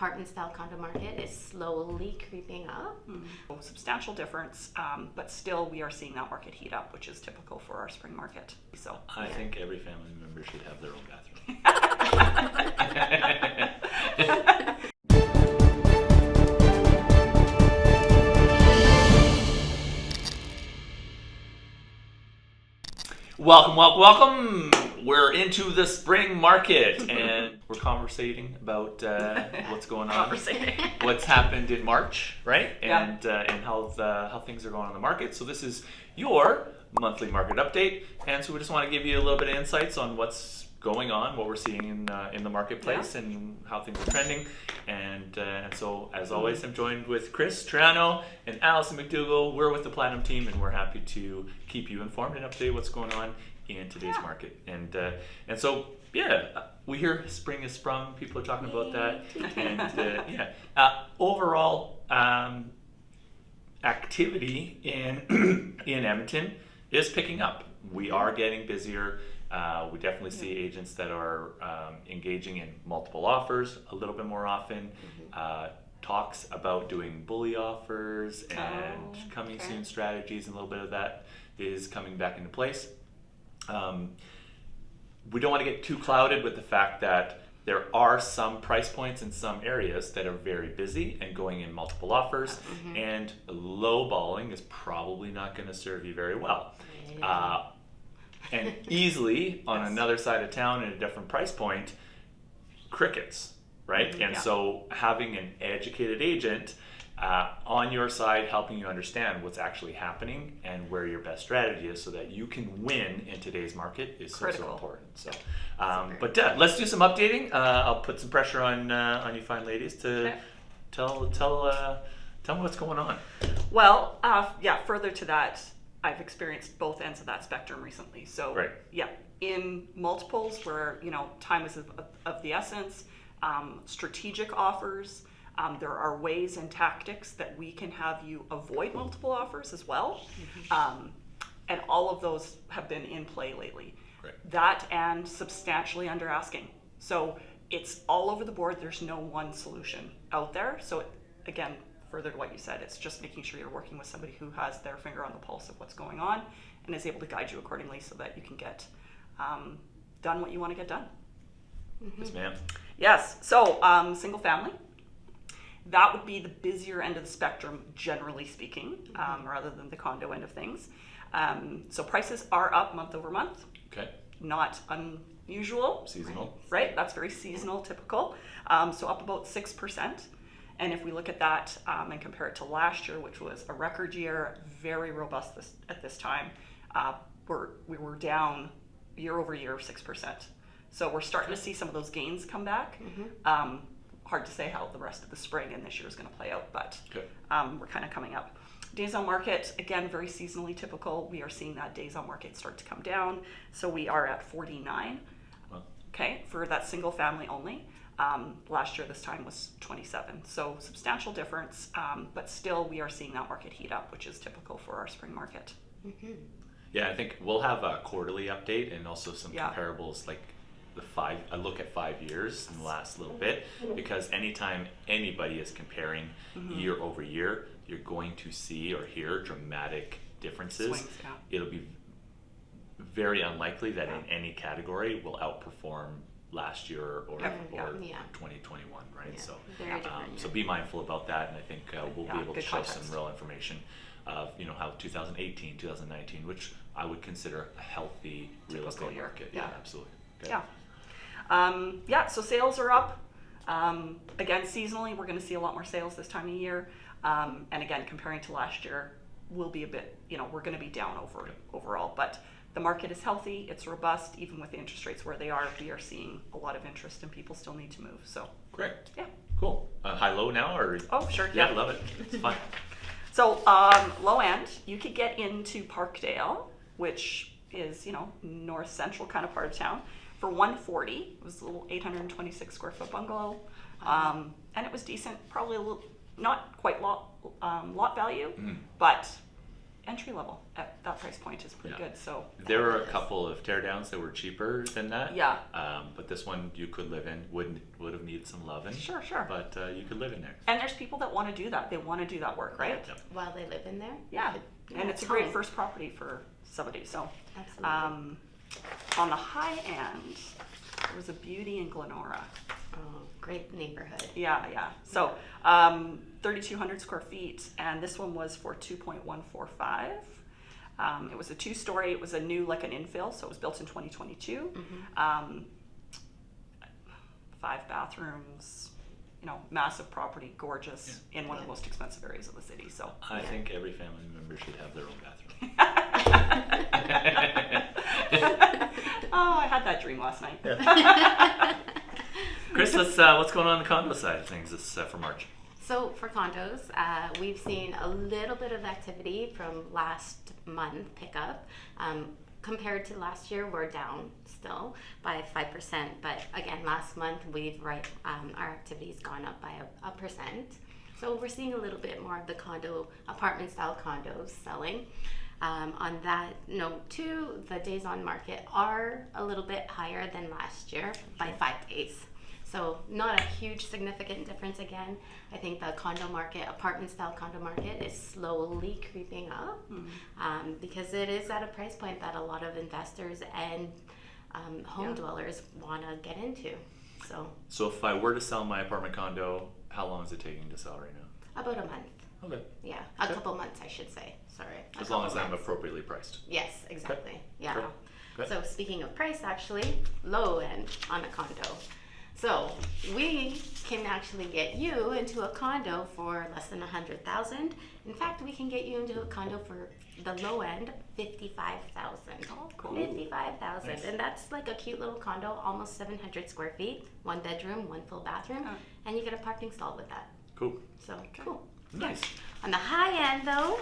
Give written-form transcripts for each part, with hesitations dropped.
apartment-style condo market is slowly creeping up. Substantial difference, but still we are seeing that market heat up, which is typical for our spring market. So I think every family member should have their own bathroom. Welcome. We're into the spring market and we're conversating about what's going on, what's happened in March, right? And how things are going on the market. So this is your monthly market update, and so we just want to give you a little bit of insights on what's going on, what we're seeing in the marketplace, and how things are trending. And so, as always, I'm joined with Kris, Trajano, and Allison, McDougall. We're with the Platinum team, and we're happy to keep you informed and update what's going on in today's market. And so, we hear spring has sprung. People are talking about that. And overall activity in Edmonton is picking up. We are getting busier. We definitely see agents that are engaging in multiple offers a little bit more often. Talks about doing bully offers and coming soon strategies, and a little bit of that is coming back into place. We don't want to get too clouded with the fact that there are some price points in some areas that are very busy and going in multiple offers, and lowballing is probably not going to serve you very well. And easily on another side of town at a different price point, crickets, right? And so having an educated agent on your side helping you understand what's actually happening and where your best strategy is so that you can win in today's market is so important. So, let's do some updating. I'll put some pressure on you fine ladies to tell me what's going on. Well, further to that, I've experienced both ends of that spectrum recently. So in multiples where time is of the essence, strategic offers, there are ways and tactics that we can have you avoid multiple offers as well. And all of those have been in play lately. That and substantially under asking. So it's all over the board. There's no one solution out there. So again, further to what you said, it's just making sure you're working with somebody who has their finger on the pulse of what's going on and is able to guide you accordingly so that you can get done what you want to get done. Yes, ma'am. Yes. So single family, that would be the busier end of the spectrum, generally speaking, rather than the condo end of things. So prices are up month over month. Okay. Not unusual. Seasonal. Right. That's very seasonal, typical. So up about 6%. And if we look at that and compare it to last year, which was a record year, very robust at this time, we were down year over year 6%. So we're starting to see some of those gains come back. Hard to say how the rest of the spring and this year is going to play out, but we're kind of coming up. Days on market, again, very seasonally typical. We are seeing that days on market start to come down. So we are at 49, for that single family only. Last year, this time was 27. So substantial difference, but still we are seeing that market heat up, which is typical for our spring market. Yeah, I think we'll have a quarterly update and also some comparables, like I look at 5 years in the last little bit, because anytime anybody is comparing year over year, you're going to see or hear dramatic differences. Swings, It'll be very unlikely that in any category will outperform last year or 2021, right? So so be mindful about that, and I think we'll be able to show some real information of how 2018, 2019, which I would consider a healthy real estate market. Yeah, absolutely. Okay. So sales are up. Again, seasonally, we're going to see a lot more sales this time of year. And again, comparing to last year, we'll be a bit, we're going to be down overall, but the market is healthy, it's robust, even with the interest rates where they are, we are seeing a lot of interest and people still need to move. So great. Yeah. Cool. High-low now, or? Oh, sure. Yeah, love it. It's fun. So low end, you could get into Parkdale, which is, north central kind of part of town, for $140. It was a little 826 square foot bungalow. And it was decent, probably a little, not quite lot value, but entry level at that price point is pretty good. So there were a couple of teardowns that were cheaper than that. Yeah. But this one you could live in. Would have needed some loving. Sure. But you could live in there. And there's people that want to do that. They want to do that work, right? Yep. While they live in there? Yeah. And it's a home. great first property for somebody. So Absolutely. on the high end, there was a beauty in Glenora. Oh, great neighborhood. Yeah. So 3,200 square feet, and this one was for 2.145. It was a 2-story. It was a new, like an infill, so it was built in 2022. 5 bathrooms, massive property, gorgeous, in one of the most expensive areas of the city. So I think every family member should have their own bathroom. Oh, I had that dream last night. Kris, what's going on the condo side of things this for March? So for condos, we've seen a little bit of activity from last month pickup. Compared to last year, we're down still by 5%. But again, last month our activity's gone up by a percent. So we're seeing a little bit more of the apartment style condos selling. On that note too, the days on market are a little bit higher than last year by 5 days. So not a huge significant difference again. I think the apartment style condo market is slowly creeping up because it is at a price point that a lot of investors and home dwellers want to get into. So if I were to sell my apartment condo, how long is it taking to sell right now? About a month. Okay. Yeah, a couple months I should say. Sorry. As long as I'm appropriately priced. Yes, exactly. Yeah. Great. Good. So speaking of price, actually, low end on a condo. So we can actually get you into a condo for less than $100,000. In fact, we can get you into a condo for the low end, $55,000. Oh, cool. $55,000, Nice. And that's like a cute little condo, almost 700 square feet, 1 bedroom, 1 full bathroom, and you get a parking stall with that. Cool. So cool. Nice. On the high end, though,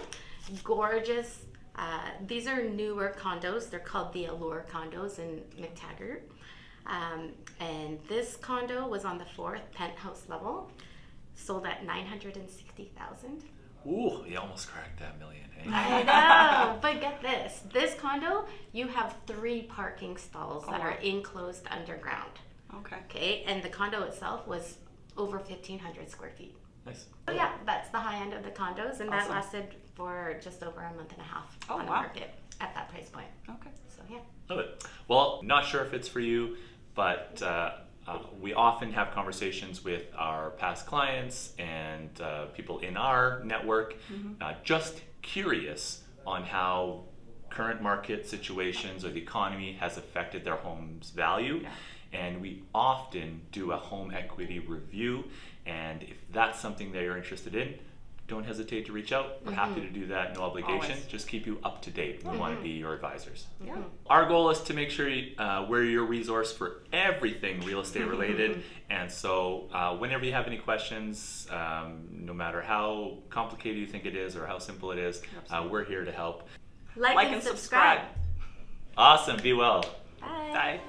gorgeous. These are newer condos. They're called the Allure condos in McDougall. And this condo was on the 4th penthouse level, sold at $960,000. Ooh, you almost cracked that million, hey? I know, but get this. This condo, you have 3 parking stalls that are enclosed underground. Okay, and the condo itself was over 1,500 square feet. Nice. So yeah, that's the high end of the condos, and that Awesome. lasted for just over a month and a half Oh, on the wow. market at that price point. Okay. So yeah. Love it. Well, not sure if it's for you, but we often have conversations with our past clients and people in our network, just curious on how current market situations or the economy has affected their home's value. Yeah. And we often do a home equity review. And if that's something that you're interested in, don't hesitate to reach out. We're happy to do that, no obligation. Always. Just keep you up to date. We want to be your advisors. Yeah. Our goal is to make sure we're your resource for everything real estate related. And so whenever you have any questions, no matter how complicated you think it is or how simple it is, we're here to help. Like and subscribe. Awesome. Be well. Bye. Bye.